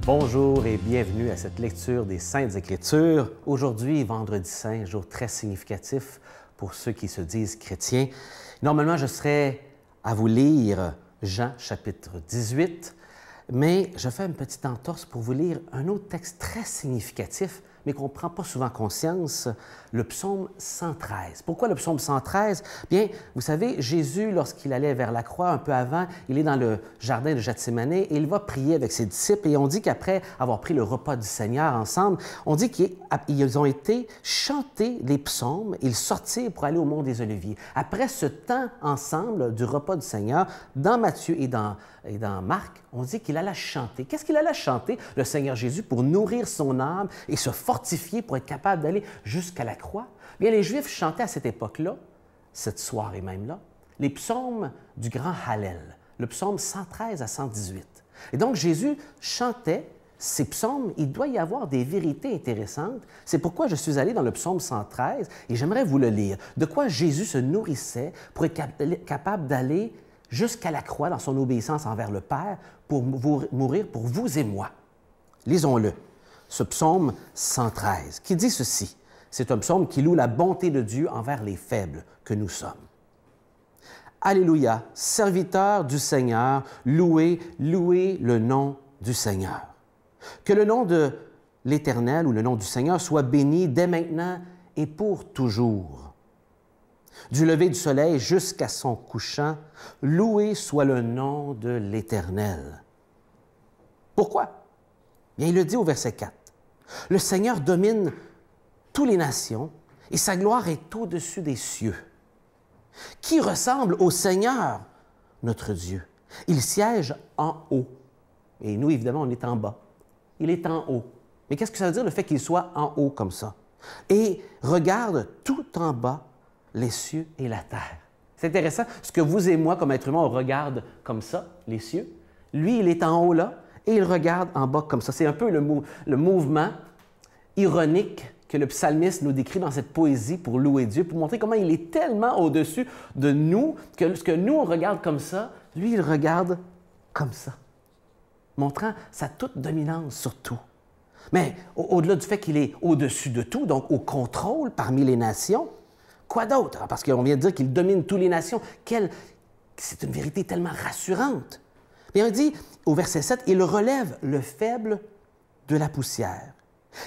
Bonjour et bienvenue à cette lecture des Saintes Écritures. Aujourd'hui, vendredi saint, jour très significatif pour ceux qui se disent chrétiens. Normalement, je serais à vous lire Jean chapitre 18, mais je fais une petite entorse pour vous lire un autre texte très significatif, mais qu'on ne prend pas souvent conscience, le psaume 113. Pourquoi le psaume 113? Bien, vous savez, Jésus, lorsqu'il allait vers la croix un peu avant, il est dans le jardin de Gethsémane et il va prier avec ses disciples. Et on dit qu'après avoir pris le repas du Seigneur ensemble, on dit qu'ils ont été chanter les psaumes, ils sortirent pour aller au mont des Oliviers. Après ce temps ensemble du repas du Seigneur, dans Matthieu et dans Marc, on dit qu'il alla chanter. Qu'est-ce qu'il alla chanter, le Seigneur Jésus, pour nourrir son âme et se fortifier pour être capable d'aller jusqu'à la croix? Bien, les Juifs chantaient à cette époque-là, cette soirée même-là, les psaumes du grand Hallel, le psaume 113 à 118. Et donc, Jésus chantait ces psaumes. Il doit y avoir des vérités intéressantes. C'est pourquoi je suis allé dans le psaume 113 et j'aimerais vous le lire. De quoi Jésus se nourrissait pour être capable d'aller jusqu'à la croix dans son obéissance envers le Père pour mourir pour vous et moi. Lisons-le, ce psaume 113, qui dit ceci. C'est un psaume qui loue la bonté de Dieu envers les faibles que nous sommes. Alléluia, serviteurs du Seigneur, louez, louez le nom du Seigneur. Que le nom de l'Éternel ou le nom du Seigneur soit béni dès maintenant et pour toujours. Du lever du soleil jusqu'à son couchant, loué soit le nom de l'Éternel. Pourquoi? Bien, il le dit au verset 4. Le Seigneur domine toutes les nations et sa gloire est au-dessus des cieux. Qui ressemble au Seigneur, notre Dieu? Il siège en haut. Et nous, évidemment, on est en bas. Il est en haut. Mais qu'est-ce que ça veut dire, le fait qu'il soit en haut comme ça? Et regarde tout en bas les cieux et la terre. C'est intéressant, ce que vous et moi, comme êtres humains, on regarde comme ça, les cieux. Lui, il est en haut là, et il regarde en bas comme ça. C'est un peu le mouvement ironique que le psalmiste nous décrit dans cette poésie pour louer Dieu, pour montrer comment il est tellement au-dessus de nous, que ce que nous, on regarde comme ça, lui, il regarde comme ça, montrant sa toute dominance sur tout. Mais au-delà du fait qu'il est au-dessus de tout, donc au contrôle parmi les nations, quoi d'autre? Parce qu'on vient de dire qu'il domine toutes les nations. C'est une vérité tellement rassurante. Bien, on dit au verset 7, « Il relève le faible de la poussière.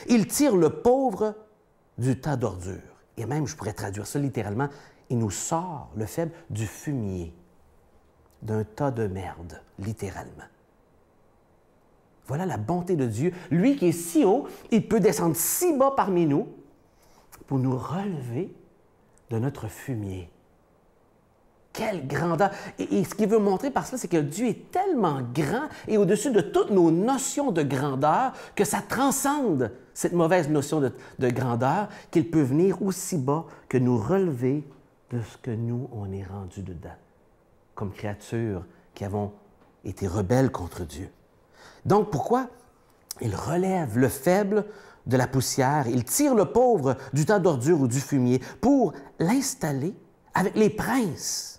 Il tire le pauvre du tas d'ordures. » Et même, je pourrais traduire ça littéralement, « Il nous sort le faible du fumier, d'un tas de merde, littéralement. » Voilà la bonté de Dieu. Lui qui est si haut, il peut descendre si bas parmi nous pour nous relever de notre fumier. Quelle grandeur! Et ce qu'il veut montrer par cela, c'est que Dieu est tellement grand et au-dessus de toutes nos notions de grandeur que ça transcende cette mauvaise notion de grandeur, qu'il peut venir aussi bas que nous relever de ce que nous, on est rendu dedans, comme créatures qui avons été rebelles contre Dieu. Donc, pourquoi? Il relève le faible de la poussière, il tire le pauvre du tas d'ordures ou du fumier pour l'installer avec les princes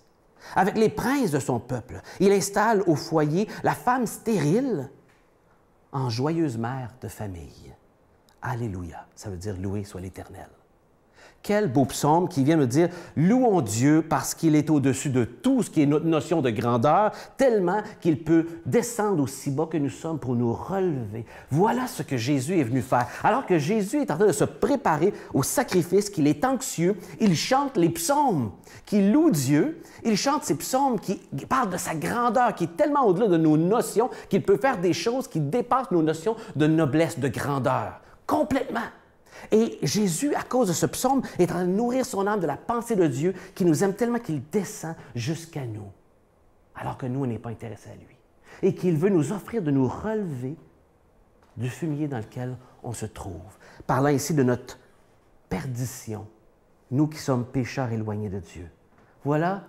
de son peuple. Il installe au foyer la femme stérile en joyeuse mère de famille. Alléluia, ça veut dire loué soit l'Éternel. Quel beau psaume qui vient nous dire « Louons Dieu parce qu'il est au-dessus de tout ce qui est notre notion de grandeur, tellement qu'il peut descendre aussi bas que nous sommes pour nous relever. » Voilà ce que Jésus est venu faire. Alors que Jésus est en train de se préparer au sacrifice, qu'il est anxieux, il chante les psaumes qui louent Dieu. Il chante ces psaumes qui parlent de sa grandeur, qui est tellement au-delà de nos notions qu'il peut faire des choses qui dépassent nos notions de noblesse, de grandeur. Complètement. Et Jésus, à cause de ce psaume, est en train de nourrir son âme de la pensée de Dieu qui nous aime tellement qu'il descend jusqu'à nous, alors que nous, on n'est pas intéressés à lui. Et qu'il veut nous offrir de nous relever du fumier dans lequel on se trouve, parlant ici de notre perdition, nous qui sommes pécheurs éloignés de Dieu. Voilà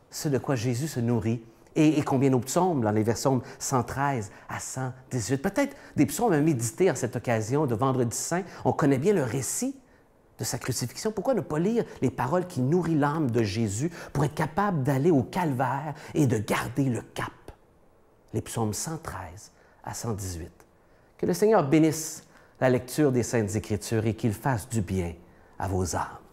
ce de quoi Jésus se nourrit. Et combien d'autres psaumes, dans les versets 113 à 118. Peut-être des psaumes à méditer à cette occasion de Vendredi saint. On connaît bien le récit de sa crucifixion. Pourquoi ne pas lire les paroles qui nourrissent l'âme de Jésus pour être capable d'aller au calvaire et de garder le cap? Les psaumes 113 à 118. Que le Seigneur bénisse la lecture des Saintes Écritures et qu'il fasse du bien à vos âmes.